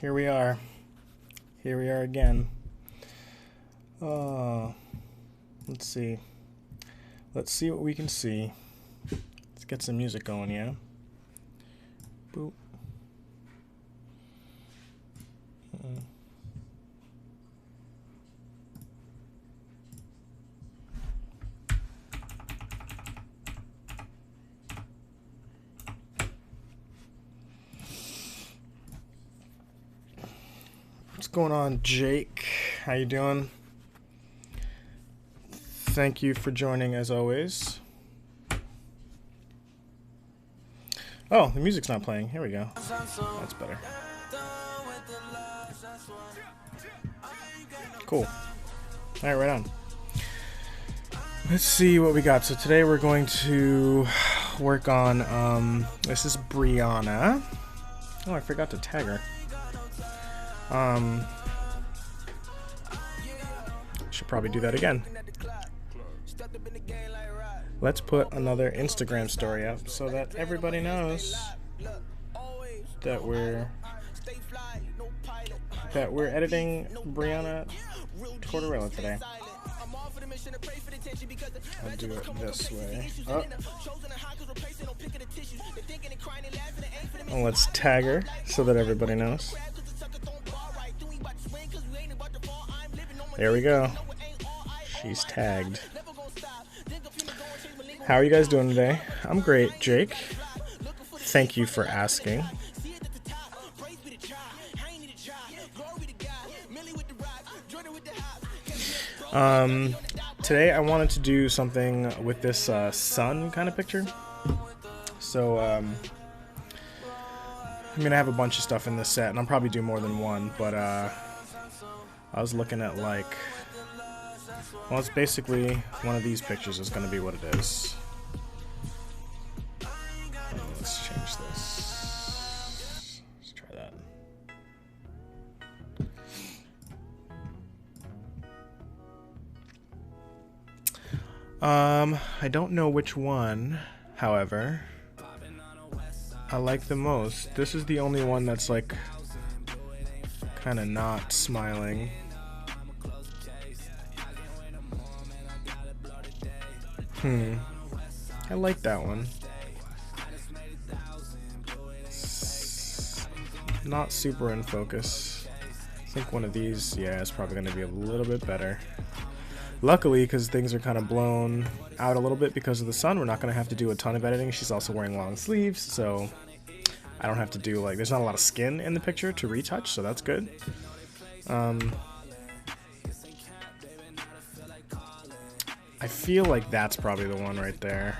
here we are. Here we are again. Let's see. Let's see what we can see. Let's get some music going, yeah? Boop. What's going on, Jake? How you doing? Thank you for joining as always. Oh, the music's not playing. Here we go. That's better. Cool. Alright, right on. Let's see what we got. So today we're going to work on, this is Brianna. Oh, I forgot to tag her. Should probably do that again. Let's put another Instagram story up so that everybody knows that we're editing Brianna Tortorella today. I'll do it this way. Oh. And let's tag her so that everybody knows. There we go. She's tagged. How are you guys doing today? I'm great, Jake. Thank you for asking. Today I wanted to do something with this sun kind of picture. So I'm gonna have a bunch of stuff in this set, and I'll probably do more than one, but I was looking at, like, well, it's basically one of these pictures is going to be what it is. Let's change this. Let's try that. I don't know which one, however, I like the most. This is the only one that's, like, kind of not smiling. I like that one. Not super in focus. I think one of these, yeah, is probably going to be a little bit better. Luckily, because things are kind of blown out a little bit because of the sun, we're not going to have to do a ton of editing. She's also wearing long sleeves, so I don't have to do, like, there's not a lot of skin in the picture to retouch, so that's good. I feel like that's probably the one right there.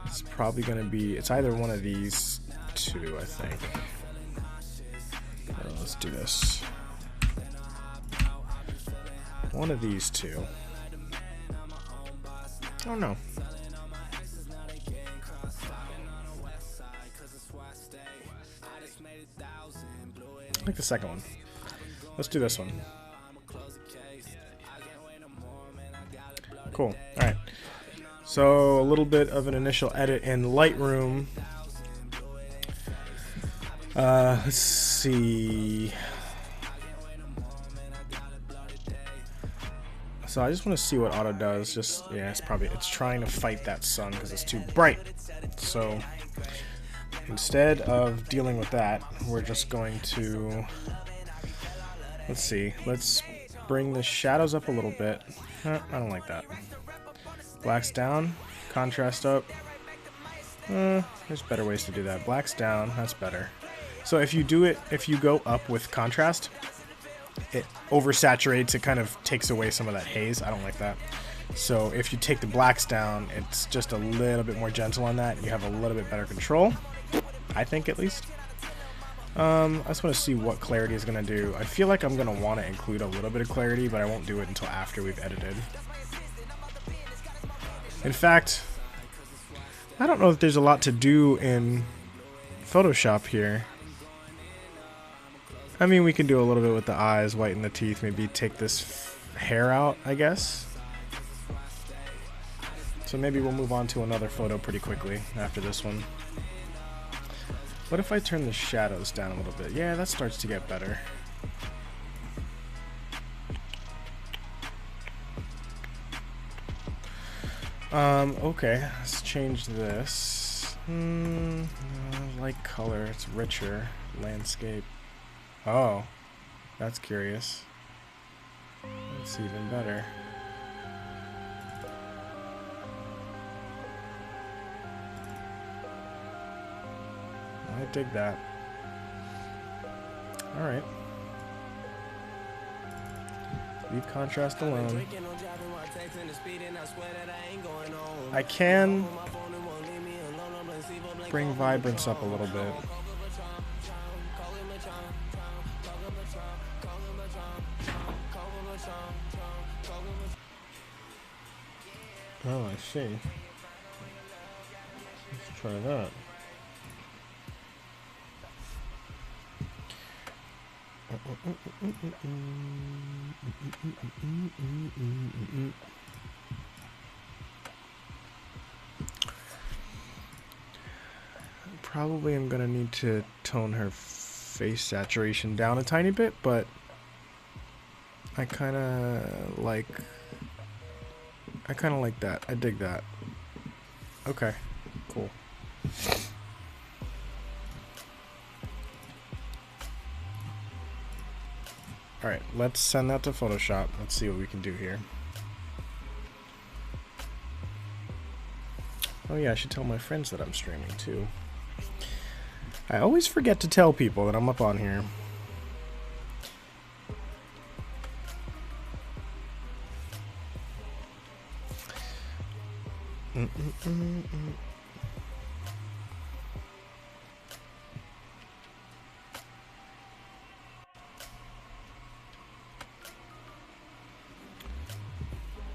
It's probably going to be, it's either one of these two, I think. Let's do this. One of these two. Oh no. I like the second one. Let's do this one. Cool. Alright. So, a little bit of an initial edit in Lightroom. Let's see. So, I just want to see what auto does. Just, yeah, it's trying to fight that sun because it's too bright. So, instead of dealing with that, we're just going to, let's see. Let's bring the shadows up a little bit. I don't like that. Blacks down, contrast up. There's better ways to do that. Blacks down, that's better. So if you go up with contrast, it oversaturates, it kind of takes away some of that haze. I don't like that. So if you take the blacks down, it's just a little bit more gentle on that. You have a little bit better control, I think, at least. I just want to see what clarity is going to do. I feel like I'm going to want to include a little bit of clarity, but I won't do it until after we've edited. In fact, I don't know if there's a lot to do in Photoshop here. I mean, we can do a little bit with the eyes, whiten the teeth, maybe take this hair out, I guess. So maybe we'll move on to another photo pretty quickly after this one. What if I turn the shadows down a little bit? Yeah, that starts to get better. Okay, let's change this. Light color, it's richer. Landscape. Oh, that's curious. That's even better. I dig that. Alright. Leave contrast alone. I can bring vibrance up a little bit. Oh, I see. Let's try that. Probably I'm gonna need to tone her face saturation down a tiny bit, but I kinda like that. I dig that. Okay, cool. Alright, let's send that to Photoshop. Let's see what we can do here. Oh yeah, I should tell my friends that I'm streaming too. I always forget to tell people that I'm up on here.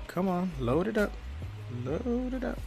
Come on, load it up. Load it up.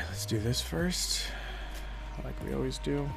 Let's do this first, like we always do.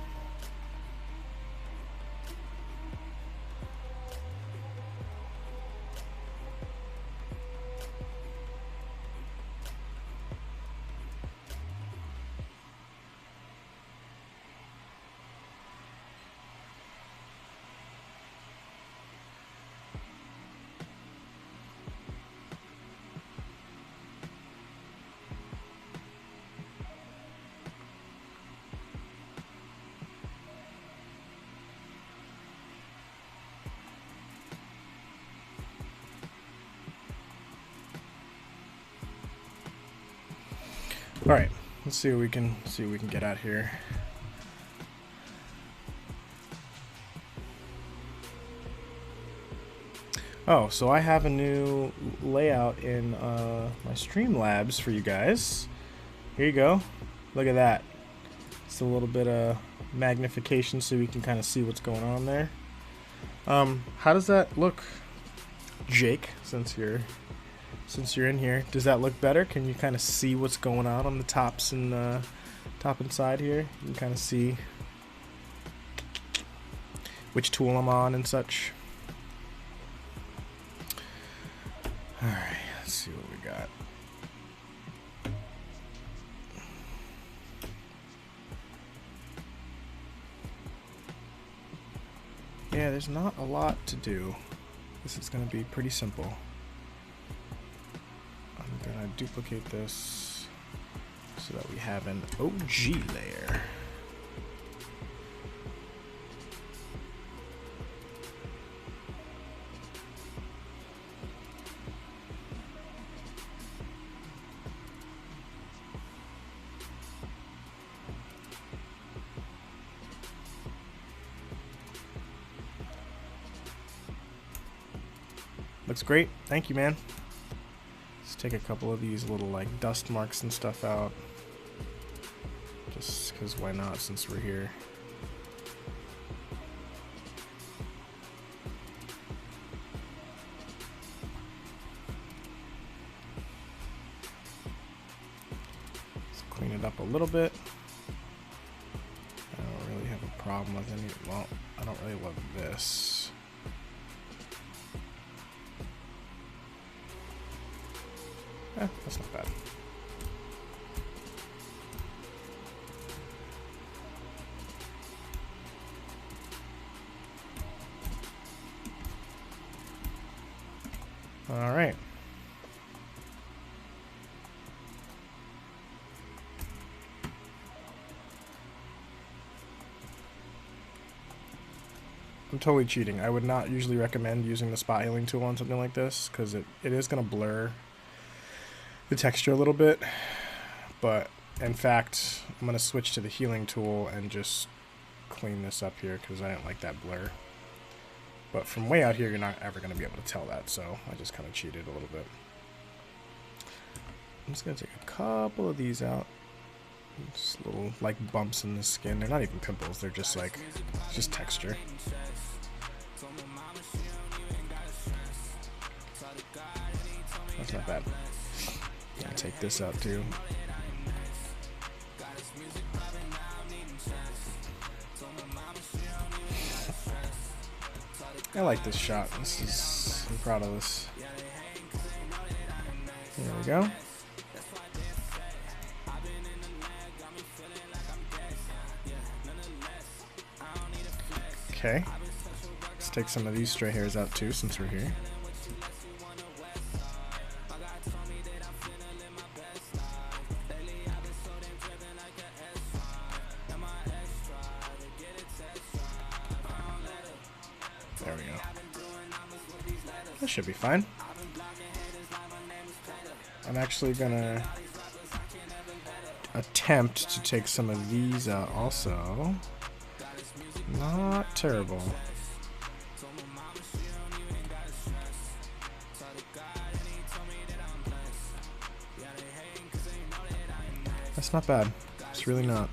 All right, let's see what we can get out here. Oh, so I have a new layout in my Streamlabs for you guys. Here you go. Look at that. It's a little bit of magnification so we can kind of see what's going on there. How does that look, Jake? Since you're in here, does that look better? Can you kind of see what's going on the tops and top and side here? You can kind of see which tool I'm on and such. Alright, let's see what we got. Yeah, there's not a lot to do. This is going to be pretty simple. I'm going to duplicate this so that we have an OG layer. Looks great. Thank you, man. Let's take a couple of these little like dust marks and stuff out. Just because why not, since we're here. Let's clean it up a little bit. I don't really have a problem with any, well, I don't really love this. That's not bad. All right. I'm totally cheating. I would not usually recommend using the spot healing tool on something like this because it is going to blur the texture a little bit. But in fact, I'm going to switch to the healing tool and just clean this up here because I didn't like that blur. But from way out here, you're not ever going to be able to tell that, so I just kind of cheated a little bit. I'm just going to take a couple of these out. Just little, like, bumps in the skin. They're not even pimples, they're just, like, just texture. That's not bad. I'll take this out, too. I like this shot. I'm proud of this. There we go. Okay. Let's take some of these stray hairs out too, since we're here. There we go. That should be fine. I'm actually gonna attempt to take some of these out also. Not terrible. That's not bad. It's really not.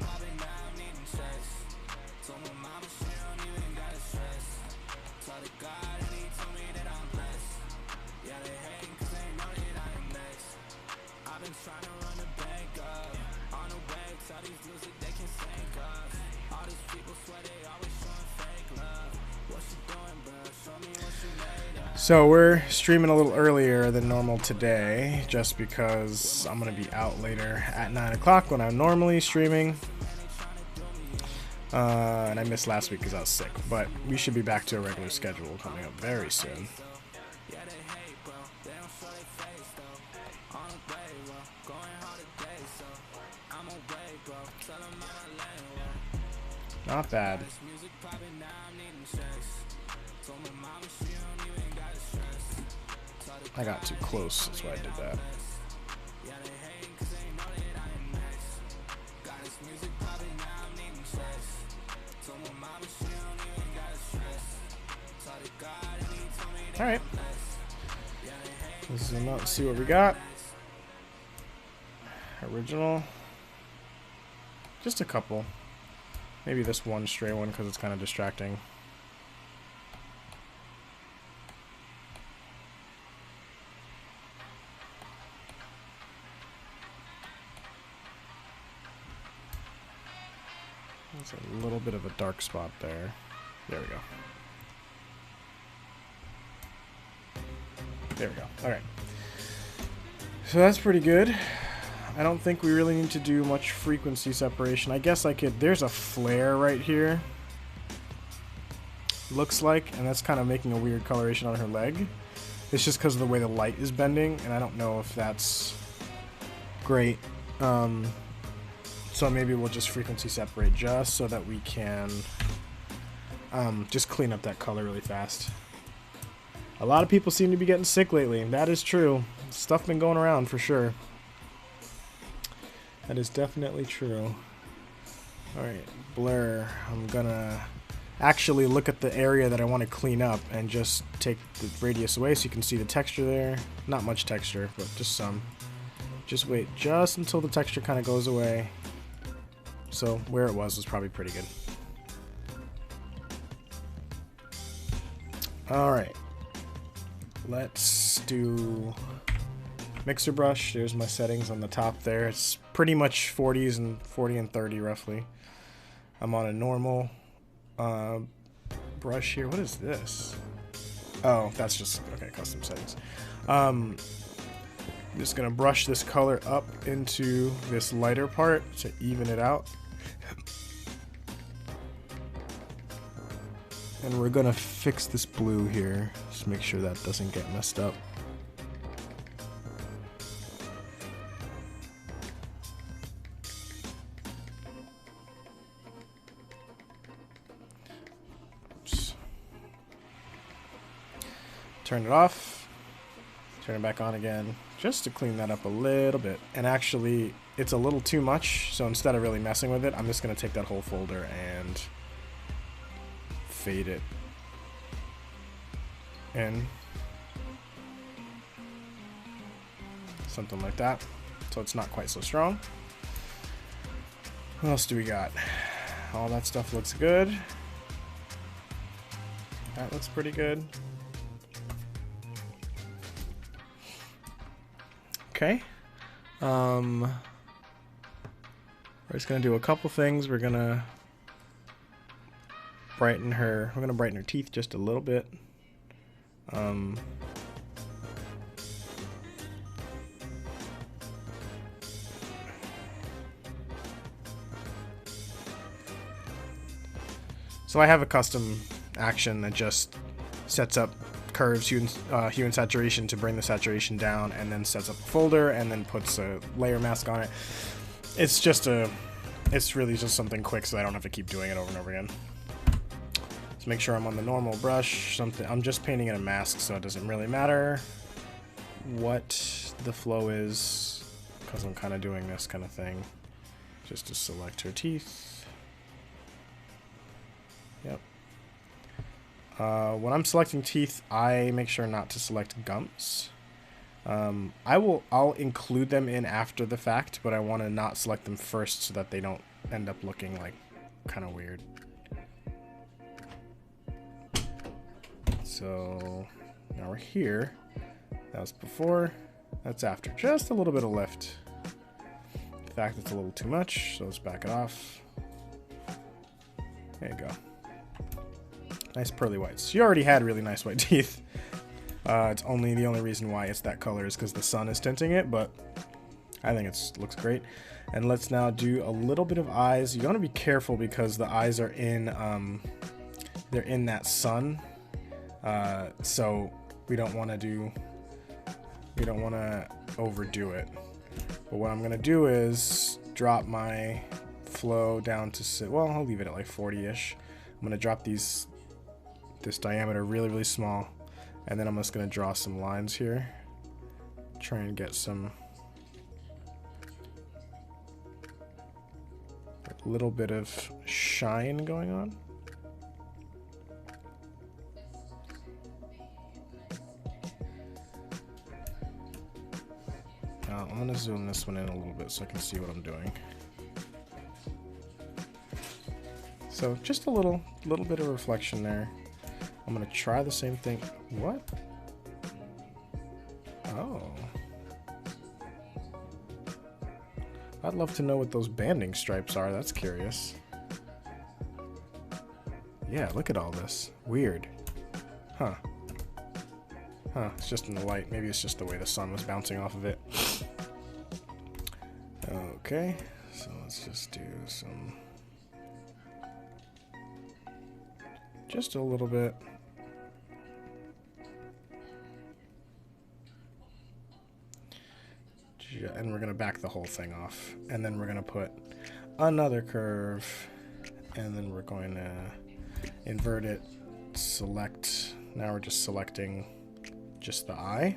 So we're streaming a little earlier than normal today, just because I'm going to be out later at 9 o'clock when I'm normally streaming. And I missed last week because I was sick, but we should be back to a regular schedule coming up very soon. Not bad. I got too close, that's why I did that. Alright. Let's zoom out and see what we got. Original. Just a couple. Maybe this one stray one because it's kind of distracting. There's a little bit of a dark spot there. There we go. There we go. Alright. So that's pretty good. I don't think we really need to do much frequency separation. I guess I could... There's a flare right here. Looks like. And that's kind of making a weird coloration on her leg. It's just because of the way the light is bending. And I don't know if that's great. So maybe we'll just frequency separate just so that we can just clean up that color really fast. A lot of people seem to be getting sick lately. That is true. Stuff been going around for sure. That is definitely true. Alright, blur. I'm gonna actually look at the area that I want to clean up and just take the radius away so you can see the texture there. Not much texture, but just some. Just wait just until the texture kind of goes away. So where it was probably pretty good. All right, let's do mixer brush. There's my settings on the top there. It's pretty much 40s and 40 and 30 roughly. I'm on a normal brush here. What is this? Oh, that's just, okay, custom settings. I'm just gonna brush this color up into this lighter part to even it out. And we're gonna fix this blue here. Just make sure that doesn't get messed up. Oops. Turn it off. Turn it back on again, just to clean that up a little bit. And actually, it's a little too much, so instead of really messing with it, I'm just gonna take that whole folder and fade it in, something like that, so it's not quite so strong. What else do we got? All that stuff looks good. That looks pretty good. Okay. We're just gonna do a couple things. We're gonna brighten her. We're gonna brighten her teeth just a little bit. So I have a custom action that just sets up curves, hue and saturation to bring the saturation down, and then sets up a folder, and then puts a layer mask on it. It's just it's really just something quick, so I don't have to keep doing it over and over again. Let's make sure I'm on the normal brush. I'm just painting in a mask, so it doesn't really matter what the flow is, because I'm kind of doing this kind of thing. Just to select her teeth. Yep. When I'm selecting teeth, I make sure not to select gums. I'll include them in after the fact, but I want to not select them first so that they don't end up looking like kind of weird. So now we're here. That was before, that's after. Just a little bit of lift. In fact, it's a little too much, so let's back it off. There you go. Nice pearly whites. She already had really nice white teeth. It's only the only reason why it's that color is because the sun is tinting it, but I think it looks great. And let's now do a little bit of eyes. You want to be careful because the eyes are in they're in that sun. So we don't want to overdo it. But what I'm gonna do is drop my flow down to, well, I'll leave it at like 40-ish. I'm gonna drop this diameter really small, and then I'm just gonna draw some lines here. Try and get a little bit of shine going on. I'm gonna zoom this one in a little bit so I can see what I'm doing. So just a little bit of reflection there. I'm gonna try the same thing. What? Oh. I'd love to know what those banding stripes are. That's curious. Yeah, look at all this. Weird. Huh. Huh, it's just in the light. Maybe it's just the way the sun was bouncing off of it. Okay, so let's just do some... just a little bit. And we're going to back the whole thing off. And then we're going to put another curve. And then we're going to invert it, select. Now we're just selecting just the eye.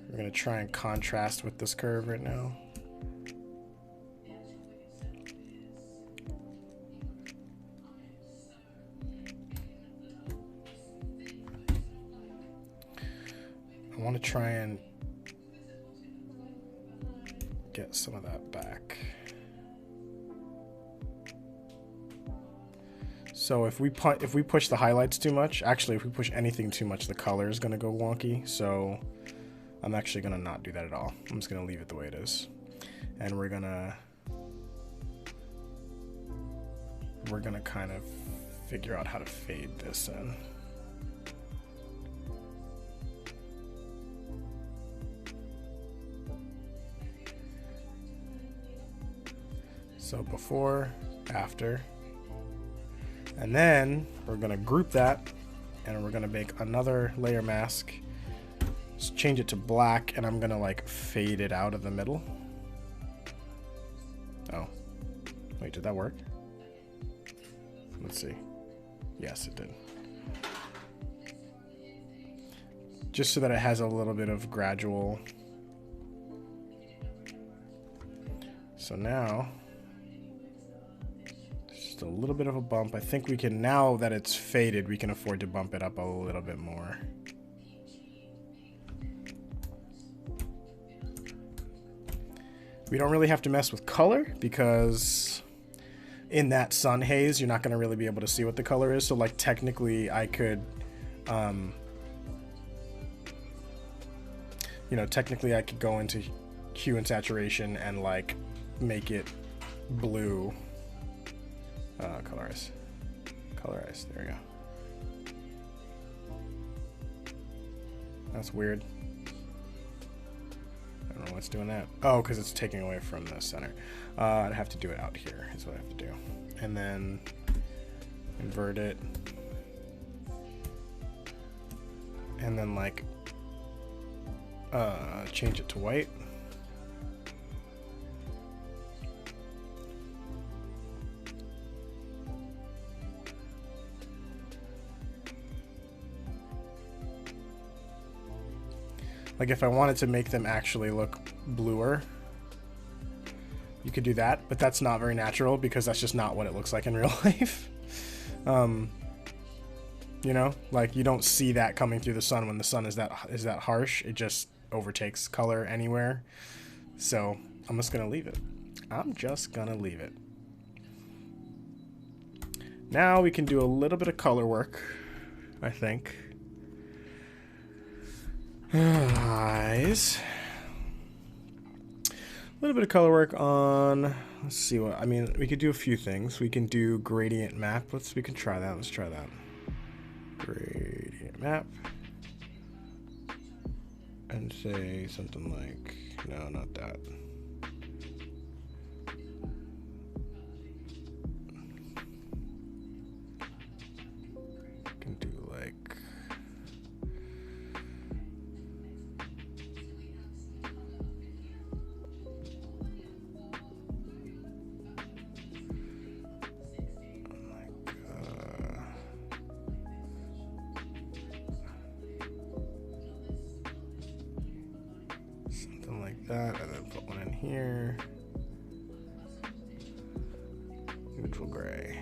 We're going to try and contrast with this curve right now. I want to try and get some of that back. So if we push the highlights too much, actually if we push anything too much, the color is gonna go wonky. So I'm actually gonna not do that at all. I'm just gonna leave it the way it is. And we're gonna kind of figure out how to fade this in. So before, after, and then we're gonna group that and we're gonna make another layer mask. Just change it to black and I'm gonna like fade it out of the middle. Oh, wait, did that work? Let's see. Yes, it did. Just so that it has a little bit of gradual. So now, just a little bit of a bump. I think we can, now that it's faded, we can afford to bump it up a little bit more. We don't really have to mess with color because in that sun haze, you're not going to really be able to see what the color is. So like technically I could, you know, technically I could go into hue and saturation and like make it blue. Colorize. There we go. That's weird. I don't know what's doing that. Oh, because it's taking away from the center. I'd have to do it out here is what I have to do. And then invert it. And then like change it to white. Like if I wanted to make them actually look bluer, you could do that, but that's not very natural because that's just not what it looks like in real life. You know, like you don't see that coming through the sun when the sun is that harsh. It just overtakes color anywhere. So I'm just gonna leave it. Now we can do a little bit of color work, I think. Eyes. A little bit of color work on, let's see what, I mean, we could do a few things. We can do gradient map. We can try that. Let's try that. Gradient map. And say something like, no, not that. Can do like, that, and then put one in here. Neutral gray.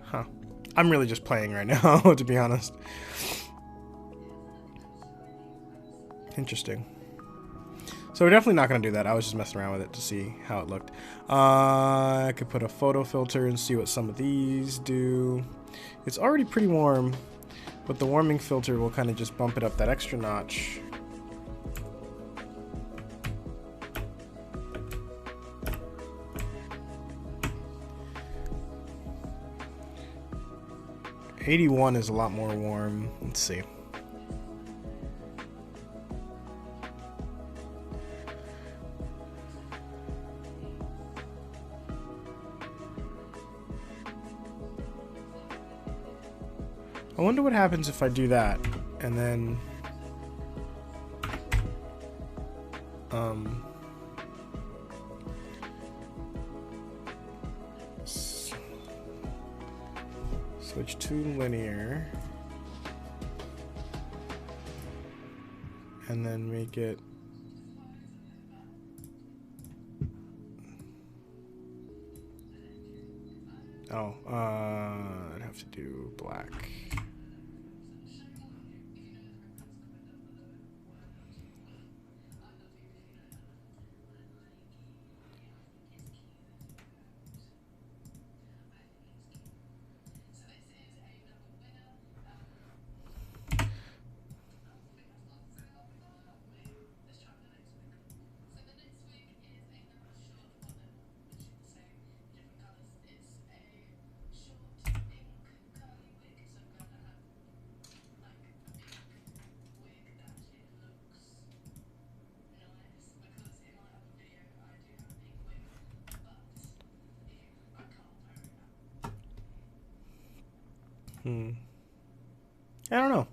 Huh. I'm really just playing right now, to be honest. Interesting. So we're definitely not going to do that. I was just messing around with it to see how it looked. I could put a photo filter and see what some of these do. It's already pretty warm, but the warming filter will kind of just bump it up that extra notch. '81 is a lot more warm. Let's see. I wonder what happens if I do that and then Switch to linear. And then make it I'd have to do black. I don't know.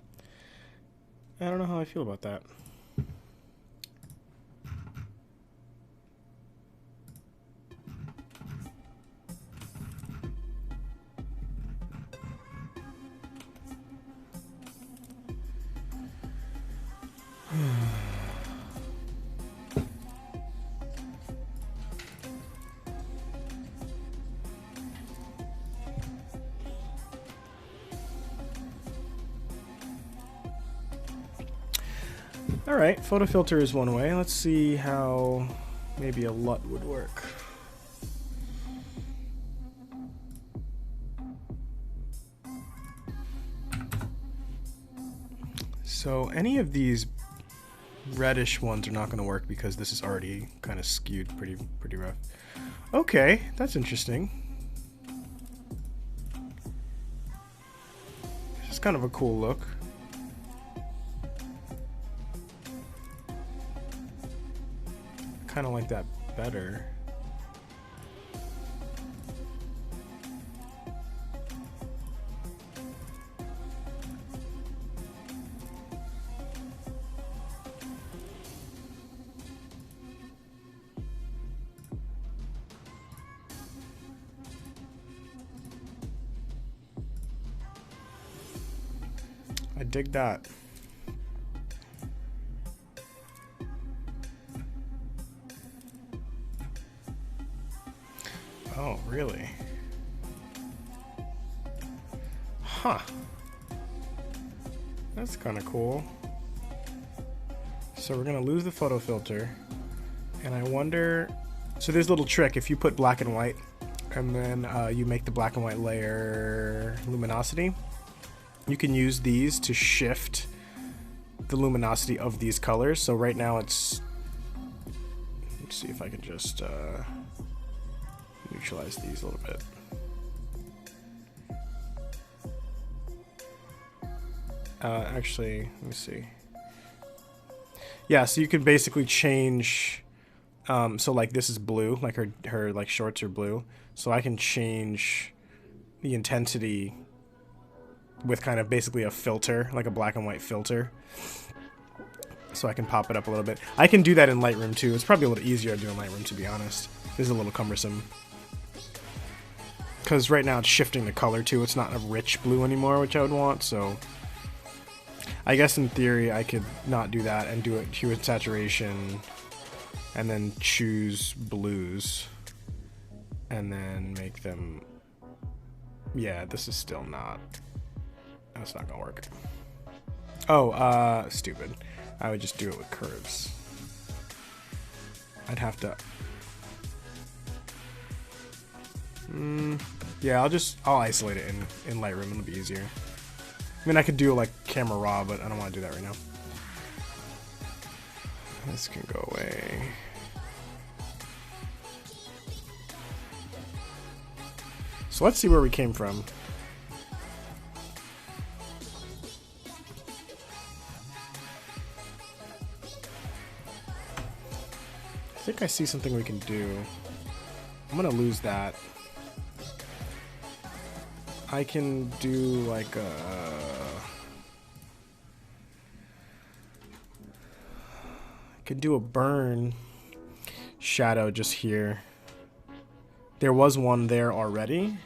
I don't know how I feel about that. Alright, photo filter is one way. Let's see how maybe a LUT would work. So any of these reddish ones are not going to work because this is already kind of skewed pretty rough. Okay, that's interesting. This is kind of a cool look. Kind of like that better. I dig that. Oh, really? Huh. That's kind of cool. So we're going to lose the photo filter. And I wonder... So there's a little trick. If you put black and white, and then you make the black and white layer luminosity, you can use these to shift the luminosity of these colors. So right now it's... Let's see if I can just... neutralize these a little bit. Actually, let me see. Yeah, so you can basically change. So like this is blue, like her like shorts are blue. So I can change the intensity with kind of basically a filter, like a black and white filter. So I can pop it up a little bit. I can do that in Lightroom too. It's probably a little easier to do in Lightroom, to be honest. This is a little cumbersome. Because right now it's shifting the color too. It's not a rich blue anymore, which I would want, so... I guess in theory I could not do that and do it hue and saturation and then choose blues and then make them... Yeah, this is still not... That's not gonna work. Oh, stupid. I would just do it with curves. I'd have to... yeah, I'll isolate it in Lightroom. It'll be easier. I mean, I could do it like camera raw, but I don't want to do that right now. This can go away. So let's see where we came from. I think I see something we can do. I'm gonna lose that. I can do like a... I could do a burn shadow just here. There was one there already.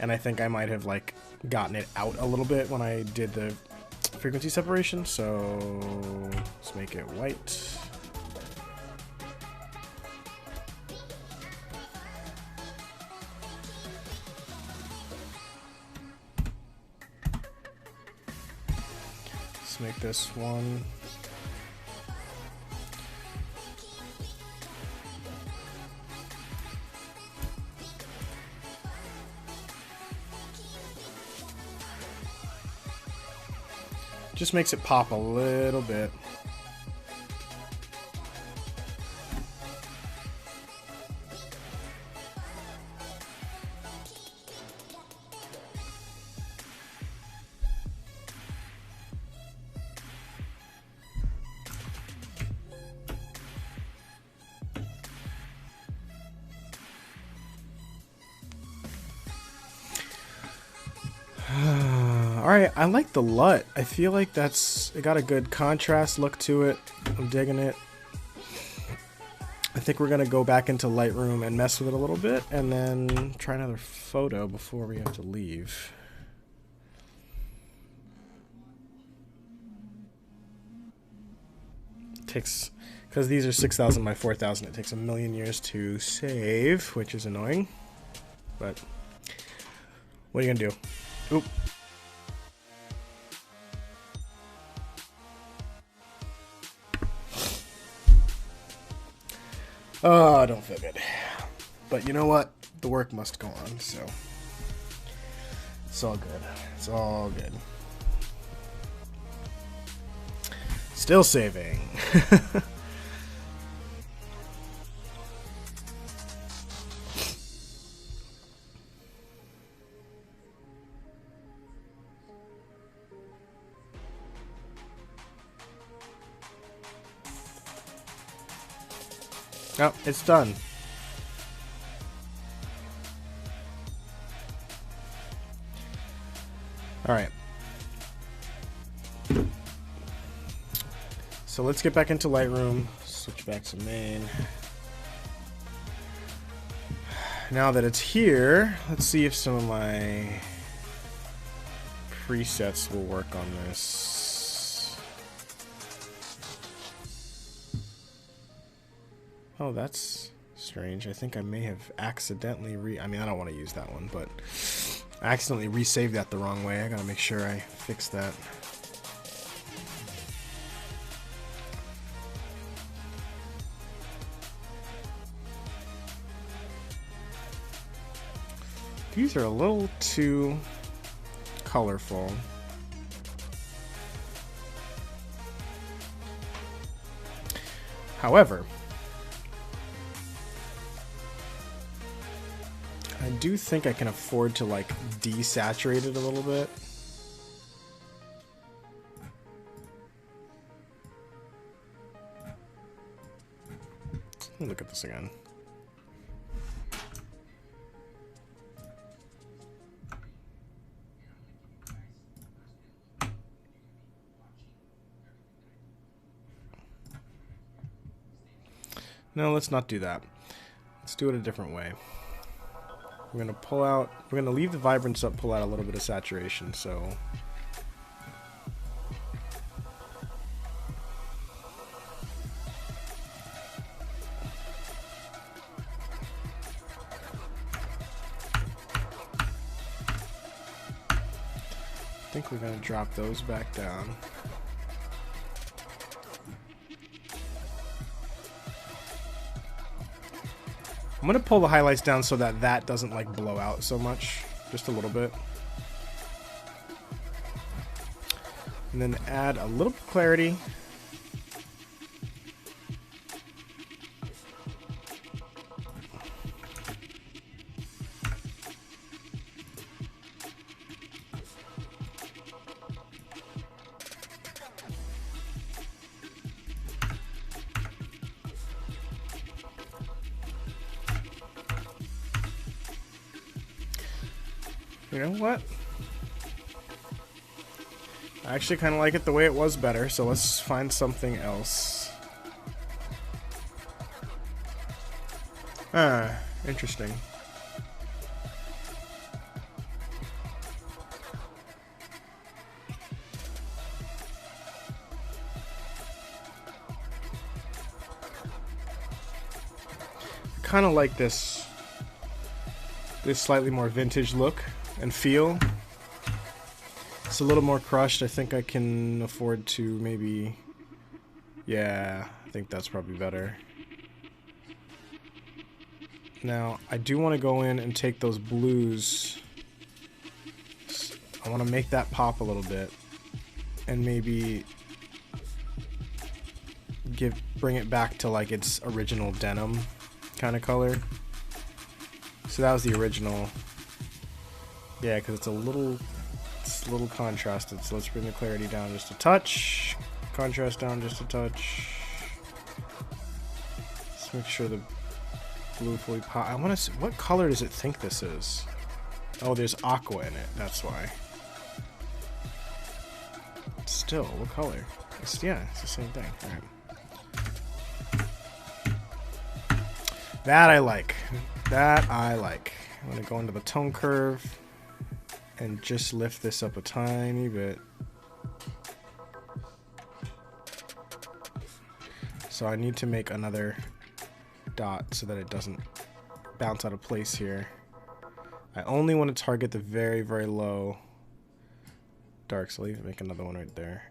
and I think I might have like gotten it out a little bit when I did the frequency separation, so let's make it white. Let's make this one. Just makes it pop a little bit. Alright, I like the LUT. I feel like it got a good contrast look to it. I'm digging it. I think we're going to go back into Lightroom and mess with it a little bit, and then try another photo before we have to leave. It takes, because these are 6,000 by 4,000, it takes a million years to save, which is annoying. But what are you going to do? Oop. Oh, I don't feel good. But you know what? The work must go on, so it's all good. It's all good. Still saving. Oh, it's done. All right. So let's get back into Lightroom. Switch back to main. Now that it's here, let's see if some of my presets will work on this. Oh, that's strange. I think I may have accidentally I mean, I don't want to use that one, but I accidentally resaved that the wrong way. I gotta make sure I fix that. These are a little too colorful. However, I do think I can afford to like desaturate it a little bit. Let me look at this again. No, let's not do that. Let's do it a different way. We're going to pull out, we're going to leave the vibrance up, pull out a little bit of saturation, so. I think we're going to drop those back down. I'm going to pull the highlights down so that that doesn't like blow out so much, just a little bit. And then add a little bit of clarity. You know what? I actually kind of like it the way it was better, so let's find something else. Ah, interesting. kind of like this slightly more vintage look and feel. It's a little more crushed. I think I can afford to maybe... Yeah, I think that's probably better. Now, I do want to go in and take those blues. I want to make that pop a little bit. And maybe bring it back to like its original denim kind of color. So that was the original. Yeah, because it's a little contrasted. So let's bring the clarity down just a touch. Contrast down just a touch. Let's make sure the blue fully pop. I want to see, what color does it think this is? Oh, there's aqua in it. That's why. Still, what color? Yeah, it's the same thing. All right. That I like. That I like. I'm going to go into the tone curve and just lift this up a tiny bit. So I need to make another dot so that it doesn't bounce out of place here. I only want to target the very, very low dark, so I'll even make another one right there.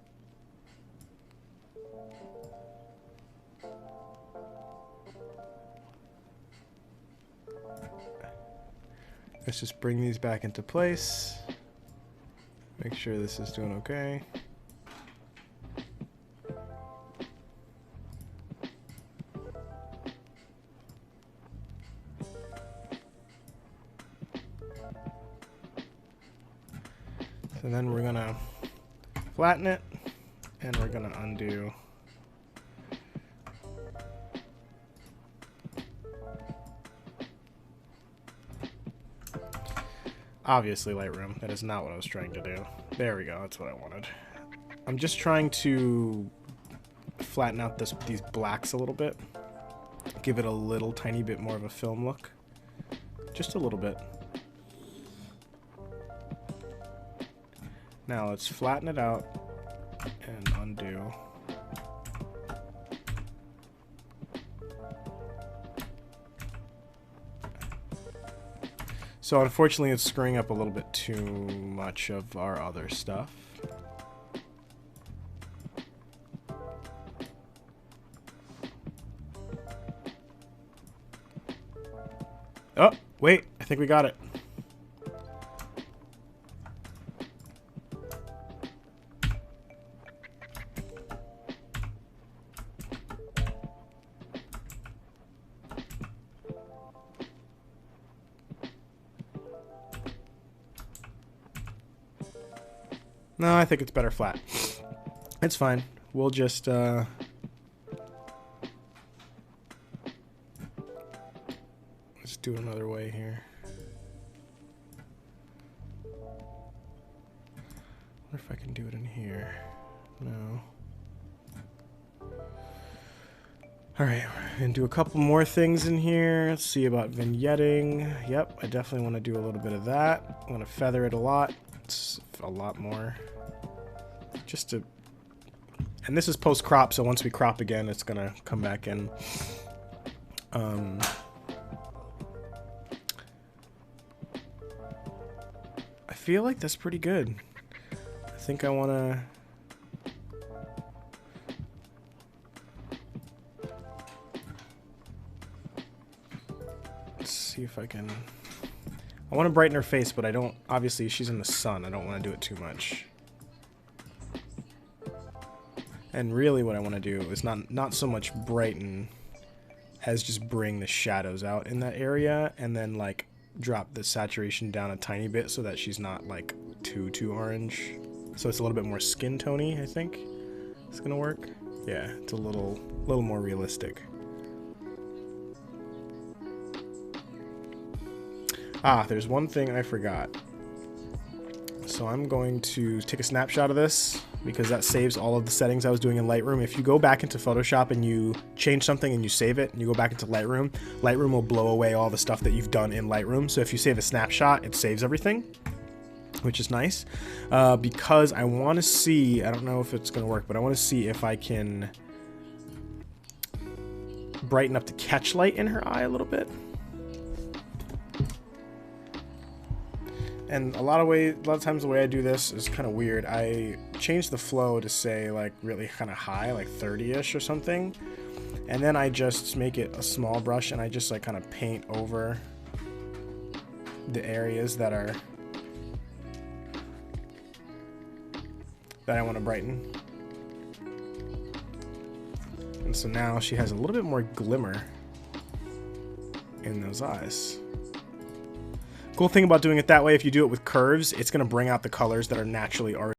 Let's just bring these back into place. Make sure this is doing okay. So then we're gonna flatten it, and we're gonna undo. Obviously Lightroom, that is not what I was trying to do. There we go, that's what I wanted. I'm just trying to flatten out these blacks a little bit. Give it a little tiny bit more of a film look. Just a little bit. Now let's flatten it out and undo. So unfortunately it's screwing up a little bit too much of our other stuff. Oh, wait, I think we got it. No, I think it's better flat. It's fine. We'll just, let's do it another way here. I wonder if I can do it in here. No. Alright, we're gonna do a couple more things in here. Let's see about vignetting. Yep, I definitely want to do a little bit of that. I'm gonna feather it a lot. It's a lot more. Just to, and this is post crop, so once we crop again, it's gonna come back in. I feel like that's pretty good. I think I wanna. Let's see if I can. I want to brighten her face, but I don't. Obviously, she's in the sun. I don't want to do it too much. And really what I want to do is not so much brighten as just bring the shadows out in that area, and then like drop the saturation down a tiny bit so that she's not like too orange. So it's a little bit more skin tony, I think. It's gonna work. Yeah, it's a little more realistic. Ah, there's one thing I forgot. So I'm going to take a snapshot of this because that saves all of the settings I was doing in Lightroom. If you go back into Photoshop and you change something and you save it and you go back into Lightroom, Lightroom will blow away all the stuff that you've done in Lightroom. So if you save a snapshot, it saves everything, which is nice. Because I want to see, I don't know if it's going to work, but I want to see if I can bright enough to catch light in her eye a little bit. And a lot of times the way I do this is kind of weird. I change the flow to say like really kind of high, like 30-ish or something. And then I just make it a small brush and I just like kind of paint over the areas that I want to brighten. And so now she has a little bit more glimmer in those eyes. Cool thing about doing it that way, if you do it with curves, it's going to bring out the colors that are naturally already